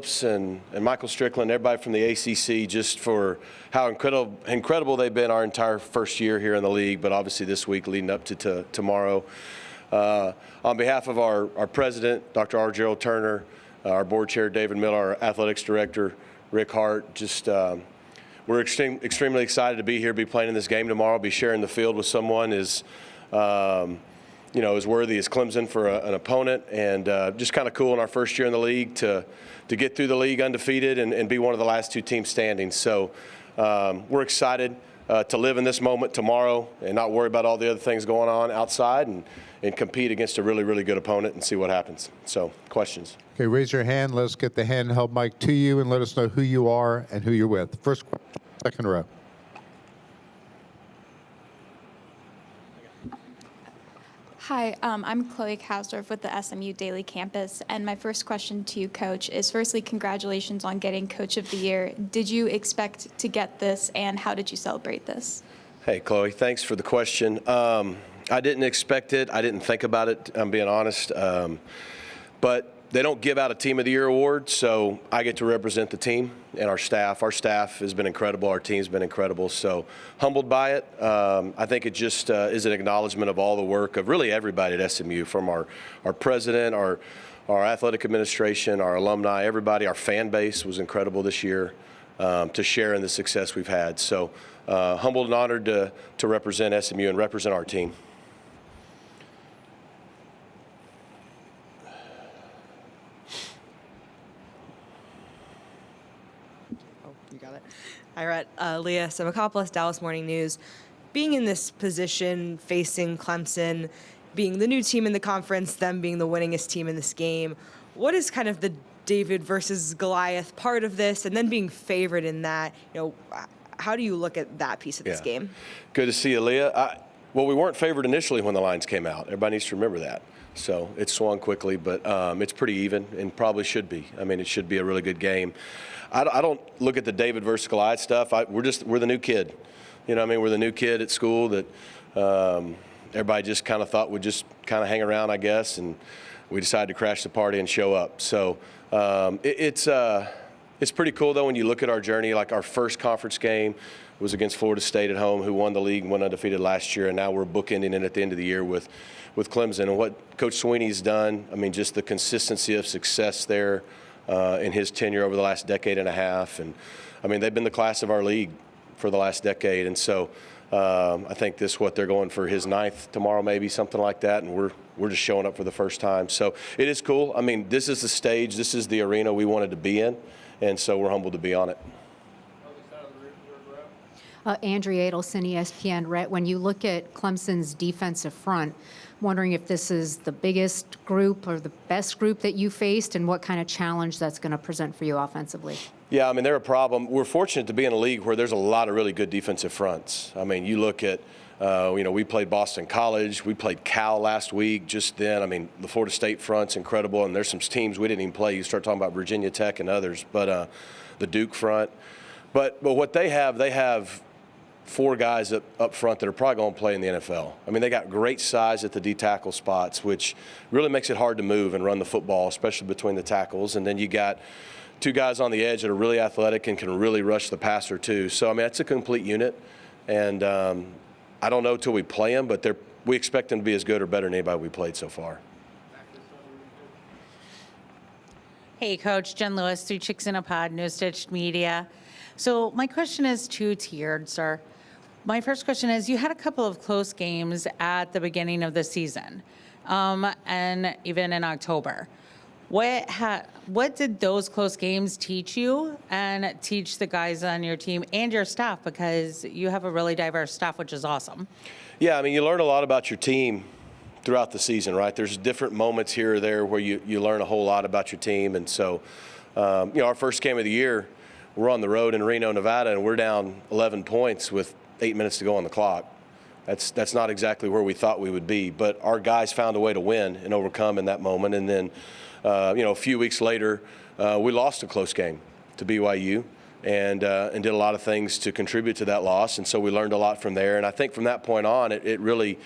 Phillips and Michael Strickland, everybody from the ACC, just for how incredible they've been our entire first year here in the league, but obviously this week leading up to tomorrow. On behalf of our president, Dr. R. Gerald Turner, our board chair, David Miller, our athletics director, Rick Hart, just we're extremely excited to be here, be playing in this game tomorrow, be sharing the field with someone as as worthy as Clemson for an opponent, and just kind of cool in our first year in the league to get through the league undefeated and be one of the last two teams standing. So we're excited to live in this moment tomorrow and not worry about all the other things going on outside and compete against a really, really good opponent and see what happens. So, questions? Okay, raise your hand. Let's get the handheld mic to you and let us know who you are and who you're with. First question, second row. Hi, I'm Chloe Kausdorf with the SMU Daily Campus, and my first question to you, Coach, is firstly, congratulations on getting Coach of the Year. Did you expect to get this, and how did you celebrate this? Hey, Chloe, thanks for the question. I didn't expect it. I didn't think about it, I'm being honest. But they don't give out a Team of the Year award, so I get to represent the team and our staff. Our staff has been incredible. Our team's been incredible. So humbled by it. I think it just is an acknowledgement of all the work of really everybody at SMU, from our president, our athletic administration, our alumni, everybody. Our fan base was incredible this year to share in the success we've had. So humbled and honored to represent SMU and represent our team. Hi, Rhett. Leah Semakopoulos, Dallas Morning News. Being in this position, facing Clemson, being the new team in the conference, them being the winningest team in this game, what is kind of the David versus Goliath part of this, and then being favored in that? How do you look at that piece of this game? Good to see you, Leah. Well, we weren't favored initially when the lines came out. Everybody needs to remember that. So it swung quickly, but it's pretty even and probably should be. I mean, it should be a really good game. I don't look at the David versus Goliath stuff. We're the new kid. You know what I mean? We're the new kid at school that everybody just kind of thought would just kind of hang around, I guess, and we decided to crash the party and show up. So it's pretty cool, though, when you look at our journey. Like, our first conference game was against Florida State at home, who won the league and went undefeated last year, and now we're bookending it at the end of the year with Clemson. And what Coach Sweeney's done, I mean, just the consistency of success there in his tenure over the last decade and a half. And, I mean, they've been the class of our league for the last decade. And so I think they're going for his 9th tomorrow, maybe, something like that, and we're just showing up for the first time. So it is cool. I mean, this is the stage, this is the arena we wanted to be in, and so we're humbled to be on it. Andrea Adelson, ESPN. Rhett, when you look at Clemson's defensive front, wondering if this is the biggest group or the best group that you faced, and what kind of challenge that's going to present for you offensively. Yeah, I mean, they're a problem. We're fortunate to be in a league where there's a lot of really good defensive fronts. I mean, you look at, we played Boston College. We played Cal last week just then. I mean, the Florida State front's incredible, and there's some teams we didn't even play. You start talking about Virginia Tech and others, but the Duke front. But what they have 4 guys up front that are probably going to play in the NFL. I mean, they got great size at the D-tackle spots, which really makes it hard to move and run the football, especially between the tackles. And then you got 2 guys on the edge that are really athletic and can really rush the passer too. So, I mean, it's a complete unit. And I don't know till we play them, but we expect them to be as good or better than anybody we played so far. Hey, Coach. Jen Lewis, 3 Chicks in a Pod, News Stitched Media. So my question is two-tiered, sir. My first question is, you had a couple of close games at the beginning of the season, and even in October. What did those close games teach you and teach the guys on your team and your staff? Because you have a really diverse staff, which is awesome. Yeah, I mean, you learn a lot about your team throughout the season, right? There's different moments here or there where you learn a whole lot about your team. And so, our first game of the year, we're on the road in Reno, Nevada, and we're down 11 points with 8 minutes to go on the clock. That's not exactly where we thought we would be, but our guys found a way to win and overcome in that moment. And then, a few weeks later, we lost a close game to BYU and did a lot of things to contribute to that loss. And so we learned a lot from there. And I think from that point on, it really,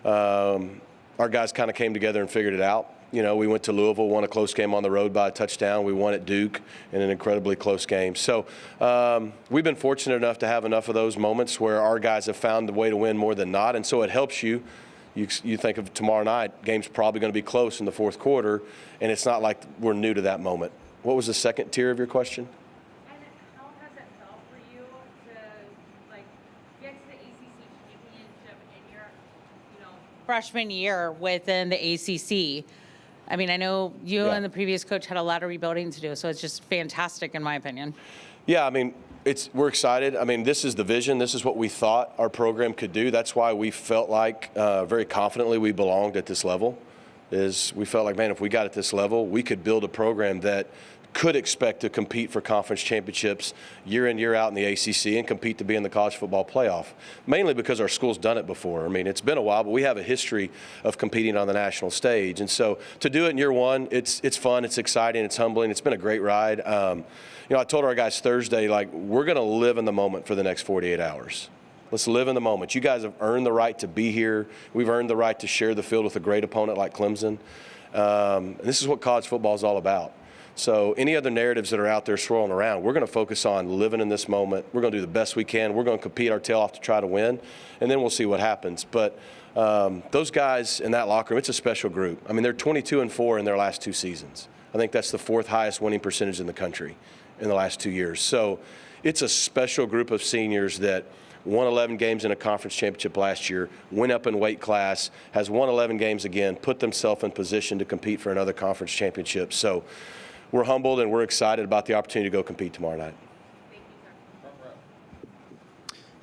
our guys kind of came together and figured it out. we went to Louisville, won a close game on the road by a touchdown. We won at Duke in an incredibly close game. So we've been fortunate enough to have enough of those moments where our guys have found a way to win more than not, and so it helps you. You think of tomorrow night, game's probably going to be close in the fourth quarter, and it's not like we're new to that moment. What was the second tier of your question? And how has it felt for you to get to the ACC championship in your freshman year within the ACC? I mean, I know you and the previous coach had a lot of rebuilding to do, so it's just fantastic in my opinion. Yeah, I mean, we're excited. I mean, this is the vision. This is what we thought our program could do. That's why we felt like very confidently we belonged at this level. We felt like, man, if we got at this level, we could build a program that could expect to compete for conference championships year in, year out in the ACC and compete to be in the college football playoff, mainly because our school's done it before. I mean, it's been a while, but we have a history of competing on the national stage. And so to do it in year one, it's fun, it's exciting, it's humbling. It's been a great ride. I told our guys Thursday, we're going to live in the moment for the next 48 hours. Let's live in the moment. You guys have earned the right to be here. We've earned the right to share the field with a great opponent like Clemson. And this is what college football is all about. So any other narratives that are out there swirling around, we're going to focus on living in this moment. We're going to do the best we can. We're going to compete our tail off to try to win, and then we'll see what happens. But those guys in that locker room, it's a special group. I mean, they're 22-4 in their last two seasons. I think that's the fourth highest winning percentage in the country in the last 2 years. So it's a special group of seniors that won 11 games in a conference championship last year, went up in weight class, has won 11 games again, put themselves in position to compete for another conference championship. So we're humbled and we're excited about the opportunity to go compete tomorrow night.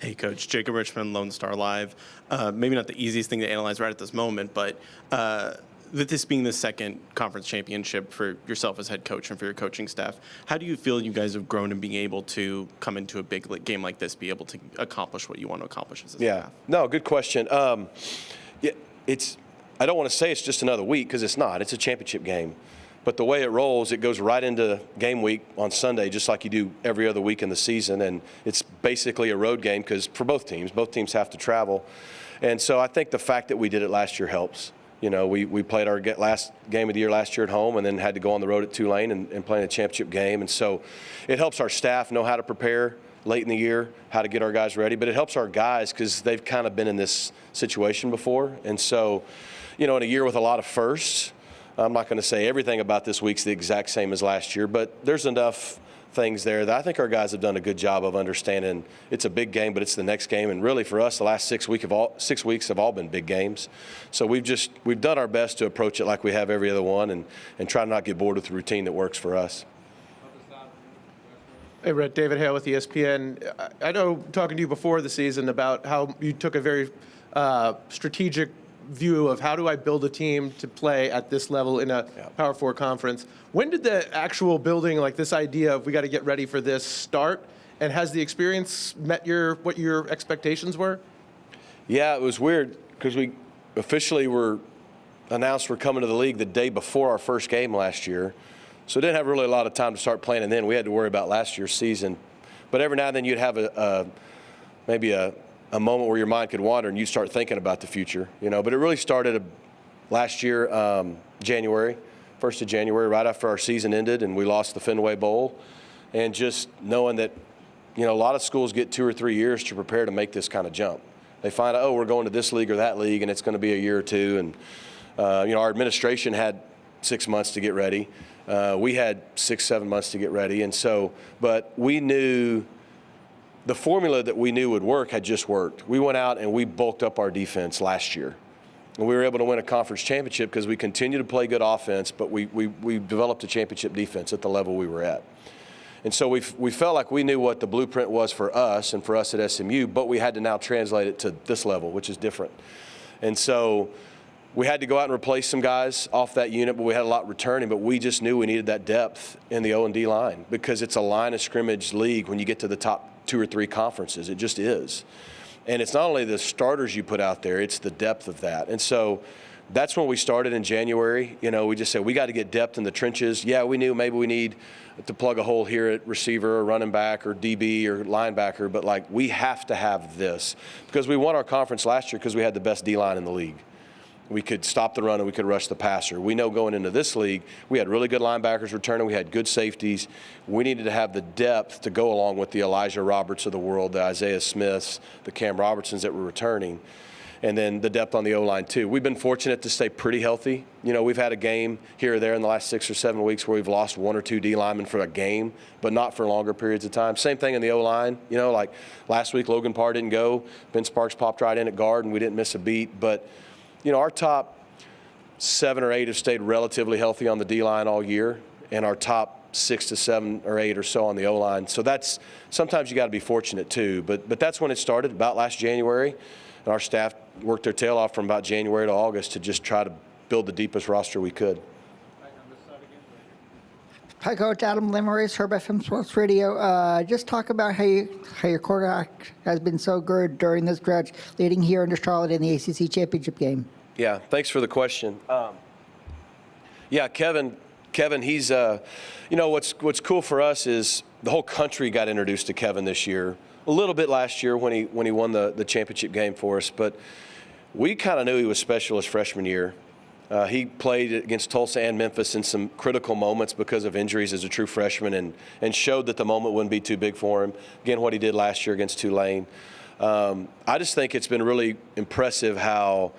Hey, Coach. Jacob Richmond, Lone Star Live. Maybe not the easiest thing to analyze right at this moment, but with this being the second conference championship for yourself as head coach and for your coaching staff, how do you feel you guys have grown in being able to come into a big game like this, be able to accomplish what you want to accomplish as a staff? No, good question. I don't want to say it's just another week because it's not. It's a championship game. But the way it rolls, it goes right into game week on Sunday, just like you do every other week in the season. And it's basically a road game because for both teams have to travel. And so I think the fact that we did it last year helps. We played our last game of the year last year at home and then had to go on the road at Tulane and play in a championship game. And so it helps our staff know how to prepare late in the year, how to get our guys ready. But it helps our guys because they've kind of been in this situation before. And so, in a year with a lot of firsts, I'm not going to say everything about this week's the exact same as last year, but there's enough things there that I think our guys have done a good job of understanding it's a big game, but it's the next game. And really for us, the last 6 weeks have all been big games. So we've done our best to approach it like we have every other one and try to not get bored with the routine that works for us. Hey, Rhett, David Hale with ESPN. I know talking to you before the season about how you took a very strategic view of how do I build a team to play at this level in a Power Four conference. When did the actual building, this idea of we got to get ready for this, start? And has the experience met what your expectations were? Yeah, it was weird because we officially announced we're coming to the league the day before our first game last year. So didn't have really a lot of time to start planning then. We had to worry about last year's season. But every now and then you'd have maybe a moment where your mind could wander and you start thinking about the future, But it really started last year, January, 1st of January, right after our season ended and we lost the Fenway Bowl. And just knowing that, a lot of schools get 2 or 3 years to prepare to make this kind of jump. They find out, we're going to this league or that league and it's going to be a year or two. And, our administration had 6 months to get ready. We had 6-7 months to get ready. And so, but we knew the formula that we knew would work had just worked. We went out and we bulked up our defense last year. And we were able to win a conference championship because we continued to play good offense, but we developed a championship defense at the level we were at. And so we felt like we knew what the blueprint was for us and for us at SMU, but we had to now translate it to this level, which is different. And so we had to go out and replace some guys off that unit, but we had a lot returning, but we just knew we needed that depth in the O&D line because it's a line of scrimmage league when you get to the top 2 or 3 conferences. It just is. And it's not only the starters you put out there, it's the depth of that. And so that's when we started in January. We just said we got to get depth in the trenches. Yeah, we knew maybe we need to plug a hole here at receiver or running back or DB or linebacker, but we have to have this because we won our conference last year because we had the best D-line in the league. We could stop the run and we could rush the passer. We know going into this league, we had really good linebackers returning. We had good safeties. We needed to have the depth to go along with the Elijah Roberts of the world, the Isaiah Smiths, the Cam Robertsons that were returning, and then the depth on the O-line too. We've been fortunate to stay pretty healthy. You know, we've had a game here or there in the last 6 or 7 weeks where we've lost 1 or 2 D linemen for a game, but not for longer periods of time. Same thing in the O-line. You know, like last week, Logan Parr didn't go. Ben Sparks popped right in at guard, and we didn't miss a beat. But, you know, our top 7 or 8 have stayed relatively healthy on the D-line all year, and our top 6 to 7 or 8 or so on the O-line. So that's sometimes you got to be fortunate too. But that's when it started, about last January. And our staff worked their tail off from about January to August to just try to build the deepest roster we could. Hi, Coach. Adam Limeris, Herb FM Sports Radio. Just talk about how your quarterback has been so good during this stretch, leading here into Charlotte in the ACC championship game. Yeah, thanks for the question. Yeah, Kevin, he's, you know, what's cool for us is the whole country got introduced to Kevin this year. A little bit last year when he won the championship game for us, but we kind of knew he was special his freshman year. He played against Tulsa and Memphis in some critical moments because of injuries as a true freshman and showed that the moment wouldn't be too big for him. Again, what he did last year against Tulane. I just think it's been really impressive how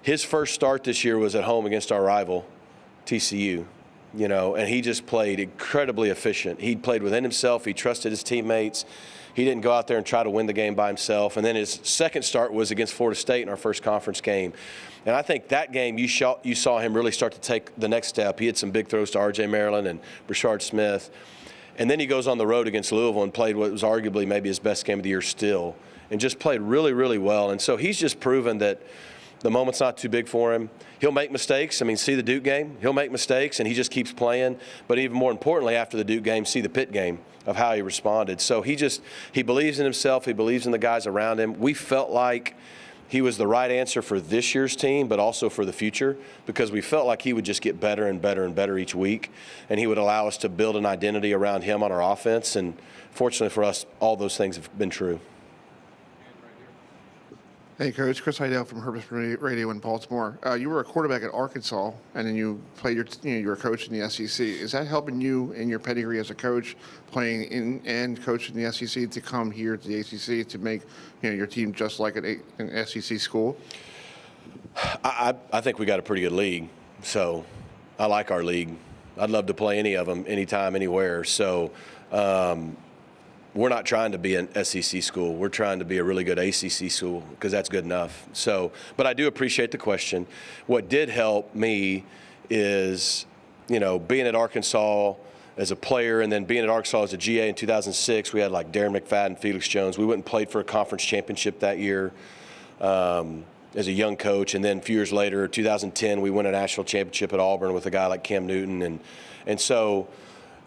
his first start this year was at home against our rival, TCU. You know, and he just played incredibly efficient. He played within himself. He trusted his teammates. He didn't go out there and try to win the game by himself. And then his second start was against Florida State in our first conference game. And I think that game you saw him really start to take the next step. He had some big throws to R.J. Maryland and Brashard Smith. And then he goes on the road against Louisville and played what was arguably maybe his best game of the year still, and just played really, really well. And so he's just proven that the moment's not too big for him. He'll make mistakes. I mean, see the Duke game. He'll make mistakes, and he just keeps playing. But even more importantly, after the Duke game, see the Pitt game of how he responded. So he believes in himself. He believes in the guys around him. We felt like he was the right answer for this year's team, but also for the future, because we felt like he would just get better and better and better each week, and he would allow us to build an identity around him on our offense. And fortunately for us, all those things have been true. Hey, Coach. Chris Heidel from Herbert Radio in Baltimore. You were a quarterback at Arkansas, and then you played you were a coach in the SEC. Is that helping you in your pedigree as a coach, playing in and coaching the SEC, to come here to the ACC to make your team just like an SEC school? I think we got a pretty good league, so I like our league. I'd love to play any of them, anytime, anywhere. So. We're not trying to be an SEC school. We're trying to be a really good ACC school because that's good enough. So, but I do appreciate the question. What did help me is, being at Arkansas as a player and then being at Arkansas as a GA in 2006, we had like Darren McFadden, Felix Jones. We went and played for a conference championship that year as a young coach. And then a few years later, 2010, we won a national championship at Auburn with a guy like Cam Newton. And so,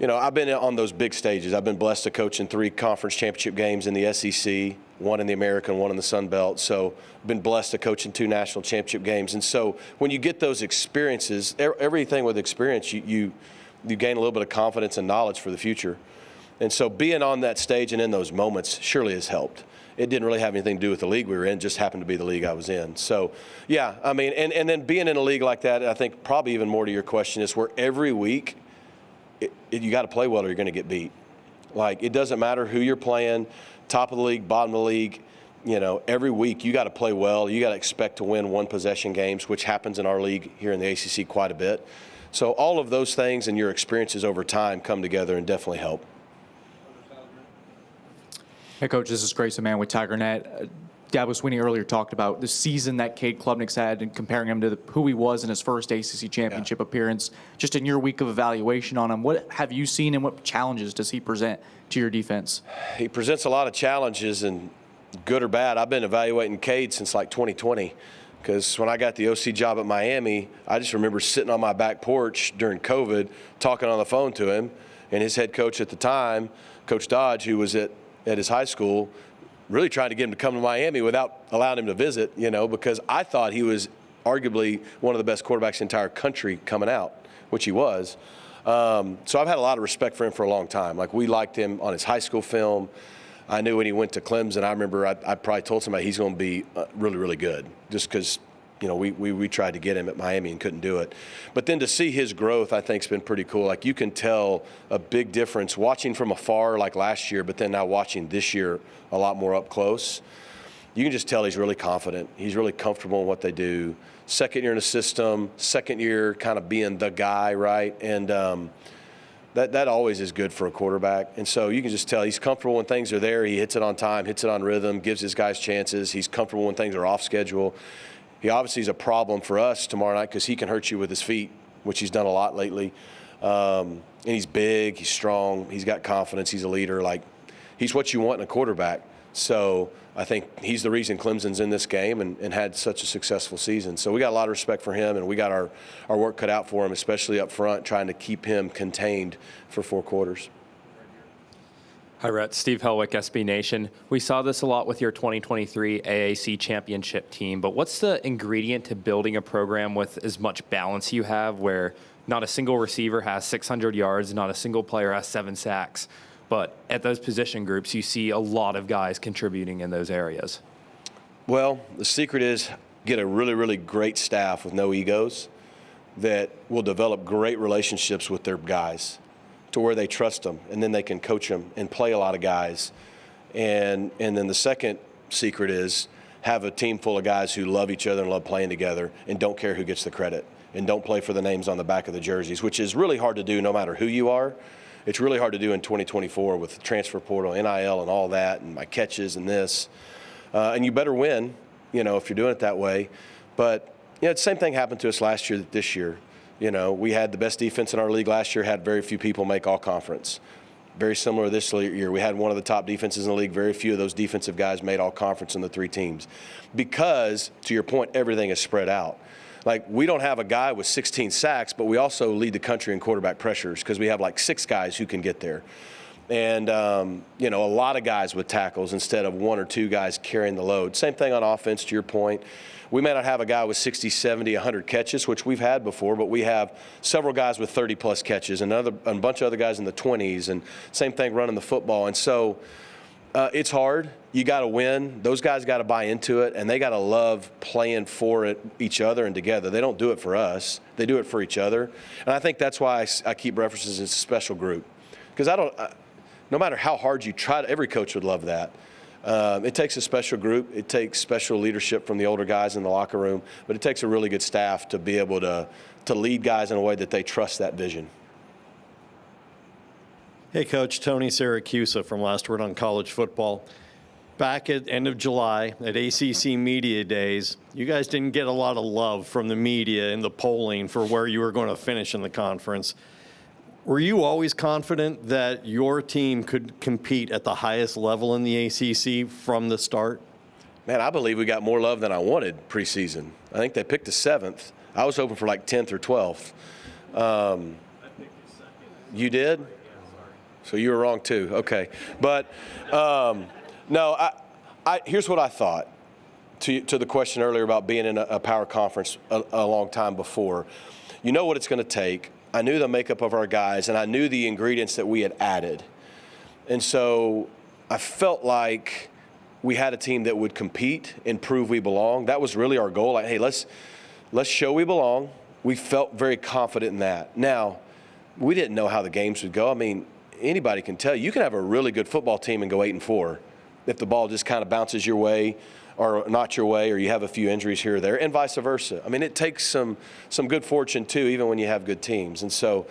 I've been on those big stages. I've been blessed to coach in 3 conference championship games in the SEC, 1 in the American, 1 in the Sun Belt. So I've been blessed to coach in 2 national championship games. And so when you get those experiences, everything with experience, you gain a little bit of confidence and knowledge for the future. And so being on that stage and in those moments surely has helped. It didn't really have anything to do with the league we were in, just happened to be the league I was in. So, yeah, I mean, and then being in a league like that, I think probably even more to your question is where every week – you got to play well or you're going to get beat. Like, it doesn't matter who you're playing, top of the league, bottom of the league, every week you got to play well. You got to expect to win 1-possession games, which happens in our league here in the ACC quite a bit. So all of those things and your experiences over time come together and definitely help. Hey, Coach, this is Grayson Mann with TigerNet. Dabo Swinney earlier talked about the season that Cade Klubnik's had and comparing him to who he was in his first ACC championship appearance. Just in your week of evaluation on him, what have you seen and what challenges does he present to your defense? He presents a lot of challenges, and good or bad. I've been evaluating Cade since like 2020 because when I got the OC job at Miami, I just remember sitting on my back porch during COVID talking on the phone to him, and his head coach at the time, Coach Dodge, who was at his high school, really trying to get him to come to Miami without allowing him to visit, because I thought he was arguably one of the best quarterbacks in the entire country coming out, which he was. So I've had a lot of respect for him for a long time. Like, we liked him on his high school film. I knew when he went to Clemson, I remember I probably told somebody he's going to be really, really good just because we tried to get him at Miami and couldn't do it. But then to see his growth, I think, has been pretty cool. Like, you can tell a big difference watching from afar like last year, but then now watching this year a lot more up close. You can just tell he's really confident. He's really comfortable in what they do. Second year in the system, second year kind of being the guy, right? And that always is good for a quarterback. And so you can just tell he's comfortable when things are there. He hits it on time, hits it on rhythm, gives his guys chances. He's comfortable when things are off schedule. He obviously is a problem for us tomorrow night because he can hurt you with his feet, which he's done a lot lately. And he's big, he's strong, he's got confidence, he's a leader. Like, he's what you want in a quarterback. So I think he's the reason Clemson's in this game and had such a successful season. So we got a lot of respect for him, and we got our work cut out for him, especially up front, trying to keep him contained for 4 quarters. Hi, Rhett. Steve Helwick, SB Nation. We saw this a lot with your 2023 AAC championship team, but what's the ingredient to building a program with as much balance you have, where not a single receiver has 600 yards, not a single player has 7 sacks, but at those position groups, you see a lot of guys contributing in those areas? Well, the secret is get a really, really great staff with no egos that will develop great relationships with their guys, to where they trust them, and then they can coach them and play a lot of guys. And then the second secret is have a team full of guys who love each other and love playing together and don't care who gets the credit and don't play for the names on the back of the jerseys, which is really hard to do no matter who you are. It's really hard to do in 2024 with the transfer portal, NIL, and all that, and my catches and this. And you better win, if you're doing it that way. But, the same thing happened to us last year, this year. We had the best defense in our league last year, had very few people make all conference. Very similar this year. We had one of the top defenses in the league. Very few of those defensive guys made all conference in the 3 teams. Because, to your point, everything is spread out. Like, we don't have a guy with 16 sacks, but we also lead the country in quarterback pressures because we have like 6 guys who can get there. And, a lot of guys with tackles instead of 1 or 2 guys carrying the load. Same thing on offense, to your point. We may not have a guy with 60, 70, 100 catches, which we've had before, but we have several guys with 30-plus catches and a bunch of other guys in the 20s, and same thing running the football. And so it's hard. You got to win. Those guys got to buy into it, and they got to love playing for each other and together. They don't do it for us. They do it for each other. And I think that's why I keep references as a special group, because no matter how hard you try, every coach would love that. It takes a special group. It takes special leadership from the older guys in the locker room, but it takes a really good staff to be able to lead guys in a way that they trust that vision. Hey, Coach. Tony Siracusa from Last Word on College Football. Back at end of July at ACC Media Days, you guys didn't get a lot of love from the media in the polling for where you were going to finish in the conference. Were you always confident that your team could compete at the highest level in the ACC from the start? Man, I believe we got more love than I wanted preseason. I think they picked us 7th. I was hoping for like 10th or 12th. I picked you 2nd. You did? So you were wrong too. Okay. But no, here's what I thought to the question earlier about being in a power conference a long time before. You know what it's going to take. I knew the makeup of our guys, and I knew the ingredients that we had added. And so I felt like we had a team that would compete and prove we belong. That was really our goal. Like, hey, let's show we belong. We felt very confident in that. Now, we didn't know how the games would go. I mean, anybody can tell you can have a really good football team and go 8-4 if the ball just kind of bounces your way or not your way, or you have a few injuries here or there, and vice versa. I mean, it takes some good fortune too, even when you have good teams. And so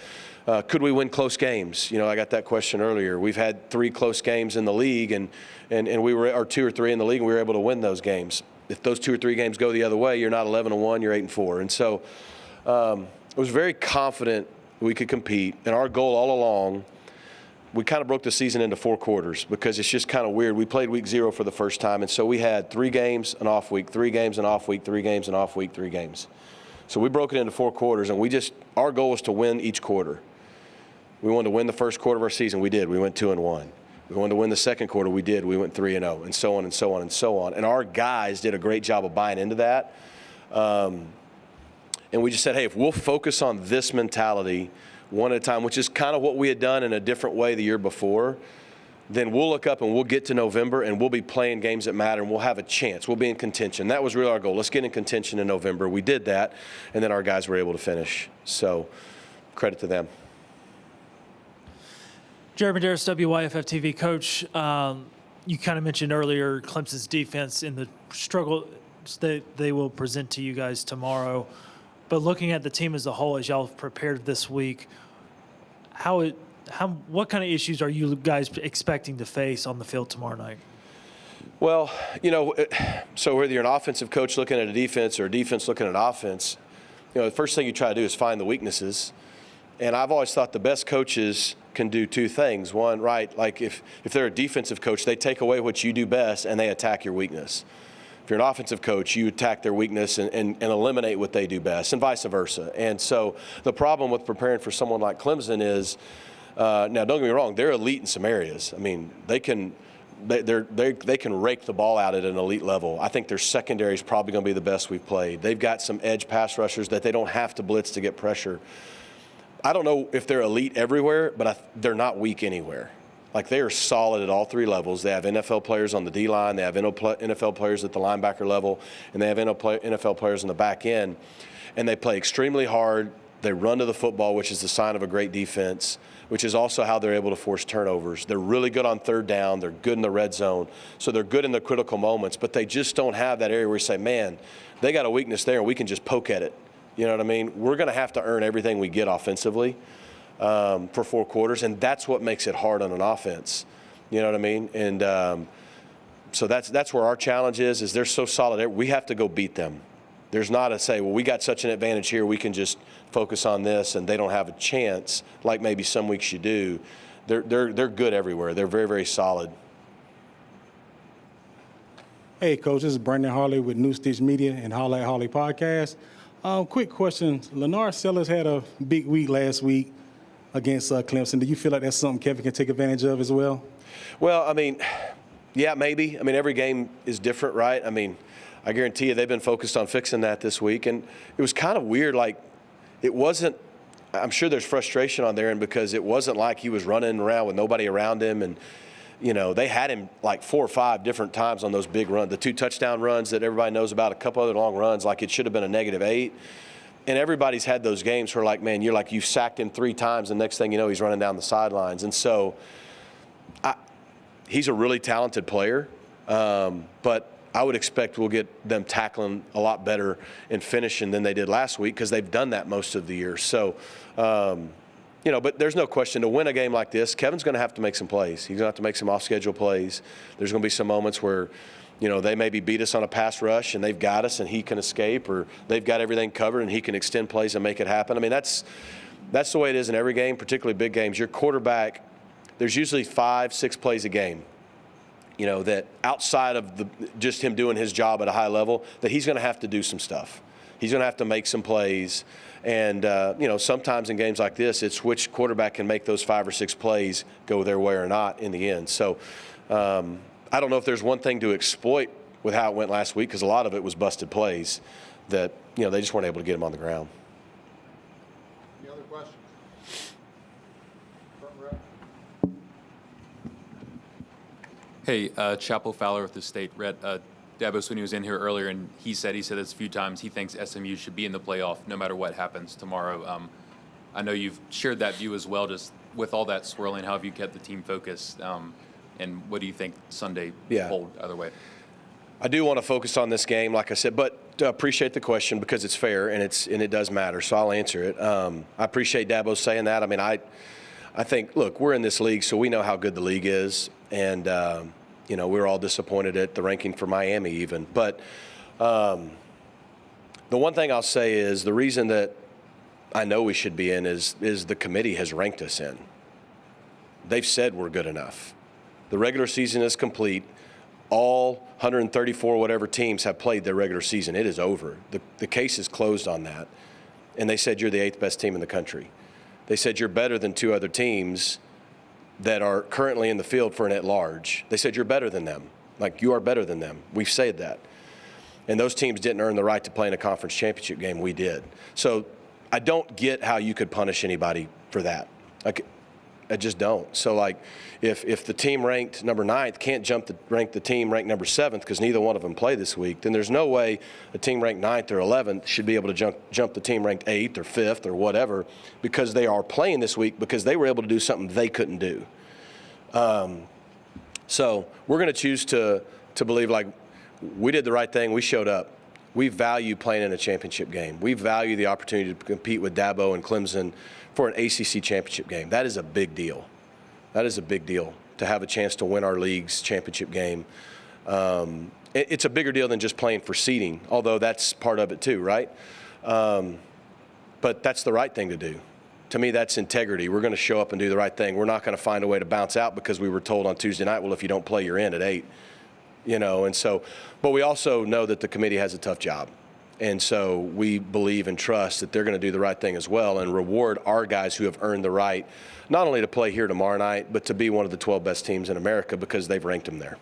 could we win close games? I got that question earlier. We've had 3 close games in the league, and we were, or 2 or 3 in the league, and we were able to win those games. If those 2 or 3 games go the other way, you're not 11-1, you're 8-4. And so I was very confident we could compete, and our goal all along, we kind of broke the season into 4 quarters because it's just kind of weird. We played week 0 for the first time, and so we had 3 games, an off week, 3 games, an off week, 3 games, an off week, 3 games. So we broke it into 4 quarters, and our goal was to win each quarter. We wanted to win the first quarter of our season. We did. We went 2-1. We wanted to win the second quarter. We did. We went 3-0, and so on and so on and so on. And our guys did a great job of buying into that. And we just said, hey, if we'll focus on this mentality one at a time, which is kind of what we had done in a different way the year before, then we'll look up and we'll get to November and we'll be playing games that matter and we'll have a chance. We'll be in contention. That was really our goal. Let's get in contention in November. We did that, and then our guys were able to finish. So credit to them. Jeremy Darris, WYFF TV. Coach, you kind of mentioned earlier Clemson's defense in the struggle that they will present to you guys tomorrow. But looking at the team as a whole, as y'all have prepared this week, what kind of issues are you guys expecting to face on the field tomorrow night? Well, so whether you're an offensive coach looking at a defense or a defense looking at offense, the first thing you try to do is find the weaknesses. And I've always thought the best coaches can do two things. One, right, like if they're a defensive coach, they take away what you do best and they attack your weakness. If you're an offensive coach, you attack their weakness and eliminate what they do best, and vice versa. And so the problem with preparing for someone like Clemson is, now don't get me wrong, they're elite in some areas. I mean, they can rake the ball out at an elite level. I think their secondary is probably going to be the best we've played. They've got some edge pass rushers that they don't have to blitz to get pressure. I don't know if they're elite everywhere, but they're not weak anywhere. Like, they are solid at all three levels. They have NFL players on the D-line, they have NFL players at the linebacker level, and they have NFL players in the back end. And they play extremely hard. They run to the football, which is the sign of a great defense, which is also how they're able to force turnovers. They're really good on third down. They're good in the red zone. So they're good in the critical moments, but they just don't have that area where you say, man, they got a weakness there and we can just poke at it. You know what I mean? We're going to have to earn everything we get offensively for 4 quarters, and that's what makes it hard on an offense. You know what I mean? And so that's where our challenge is they're so solid. We have to go beat them. There's not a say, well, we got such an advantage here, we can just focus on this, and they don't have a chance like maybe some weeks you do. They're good everywhere. They're very, very solid. Hey, Coach, this is Brandon Harley with New Stitch Media and Holla at Harley Podcast. Quick question. Lennar Sellers had a big week last week against Clemson. Do you feel like that's something Kevin can take advantage of as well? Well, I mean, yeah, maybe. I mean, every game is different, right? I mean, I guarantee you they've been focused on fixing that this week. And it was kind of weird. Like, it wasn't – I'm sure there's frustration on their end because it wasn't like he was running around with nobody around him. And, they had him like 4 or 5 different times on those big runs. The 2 touchdown runs that everybody knows about, a couple other long runs, like it should have been a -8. And everybody's had those games where, like, man, you sacked him 3 times, and next thing you know, he's running down the sidelines. And so he's a really talented player, but I would expect we'll get them tackling a lot better and finishing than they did last week because they've done that most of the year. So, but there's no question to win a game like this, Kevin's going to have to make some plays. He's going to have to make some off-schedule plays. There's going to be some moments where, they maybe beat us on a pass rush and they've got us and he can escape, or they've got everything covered and he can extend plays and make it happen. I mean, that's the way it is in every game, particularly big games. Your quarterback, there's usually 5-6 plays a game, that outside of just him doing his job at a high level, that he's going to have to do some stuff. He's going to have to make some plays. And, sometimes in games like this, it's which quarterback can make those 5 or 6 plays go their way or not in the end. So I don't know if there's one thing to exploit with how it went last week because a lot of it was busted plays that, they just weren't able to get him on the ground. Any other questions? Hey, Chapo Fowler with the State. Rhett, Dabos, when he was in here earlier, and he said this a few times, he thinks SMU should be in the playoff no matter what happens tomorrow. I know you've shared that view as well. Just with all that swirling, how have you kept the team focused? And what do you think Sunday will hold either way? I do want to focus on this game, like I said, but appreciate the question because it's fair and it does matter, so I'll answer it. I appreciate Dabo saying that. I mean, I think, look, we're in this league, so we know how good the league is, and we're all disappointed at the ranking for Miami even. But the one thing I'll say is the reason that I know we should be in is the committee has ranked us in. They've said we're good enough. The regular season is complete. All 134 whatever teams have played their regular season. It is over. The case is closed on that. And they said you're the 8th best team in the country. They said you're better than 2 other teams that are currently in the field for an at-large. They said you're better than them. Like, you are better than them. We've said that. And those teams didn't earn the right to play in a conference championship game. We did. So I don't get how you could punish anybody for that. Like, I just don't. So, like, if the team ranked number 9th can't rank the team ranked number 7th because neither one of them play this week, then there's no way a team ranked 9th or 11th should be able to jump the team ranked 8th or 5th or whatever, because they are playing this week because they were able to do something they couldn't do. So we're going to choose to believe, like, we did the right thing. We showed up. We value playing in a championship game. We value the opportunity to compete with Dabo and Clemson for an ACC championship game. That is a big deal. That is a big deal to have a chance to win our league's championship game. It's a bigger deal than just playing for seeding, although that's part of it too, right? But that's the right thing to do. To me, that's integrity. We're going to show up and do the right thing. We're not going to find a way to bounce out because we were told on Tuesday night, well, if you don't play, you're in at 8. You know, and so, but we also know that the committee has a tough job. And so we believe and trust that they're going to do the right thing as well and reward our guys who have earned the right not only to play here tomorrow night, but to be one of the 12 best teams in America because they've ranked them there.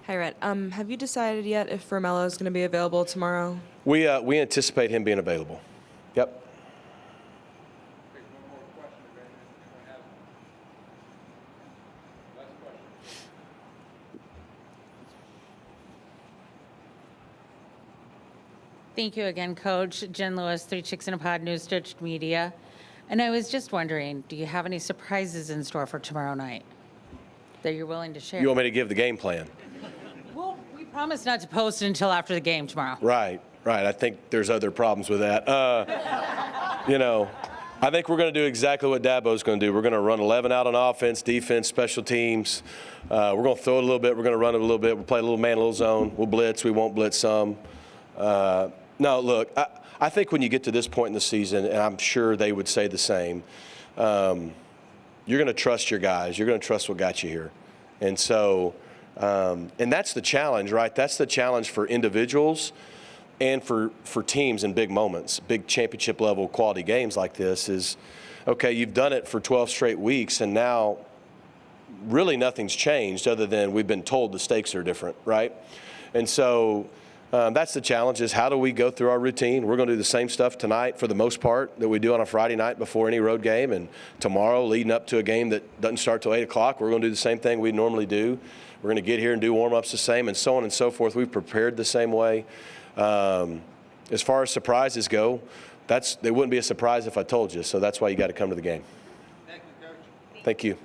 Hi, Rhett. Have you decided yet if Romello is going to be available tomorrow? We anticipate him being available. Yep. Thank you again, Coach. Jen Lewis, 3 Chicks in a Pod, News Stitched Media. And I was just wondering, do you have any surprises in store for tomorrow night that you're willing to share? You want me to give the game plan? Well, we promise not to post until after the game tomorrow. Right. I think there's other problems with that. You know, I think we're going to do exactly what Dabo's going to do. We're going to run 11 out on offense, defense, special teams. We're going to throw it a little bit. We're going to run it a little bit. We'll play a little man, a little zone. We'll blitz. We won't blitz some. No, look, I think when you get to this point in the season, and I'm sure they would say the same, you're going to trust your guys. You're going to trust what got you here. And so, and that's the challenge, right? That's the challenge for individuals and for teams in big moments, big championship level quality games like this is, okay, you've done it for 12 straight weeks, and now really nothing's changed other than we've been told the stakes are different, right? And so, that's the challenge, is how do we go through our routine? We're going to do the same stuff tonight for the most part that we do on a Friday night before any road game, and tomorrow leading up to a game that doesn't start till 8 o'clock, we're going to do the same thing we normally do. We're going to get here and do warm-ups the same, and so on and so forth. We've prepared the same way. As far as surprises go, they wouldn't be a surprise if I told you, so that's why you got to come to the game. Thank you, Coach. Thank you.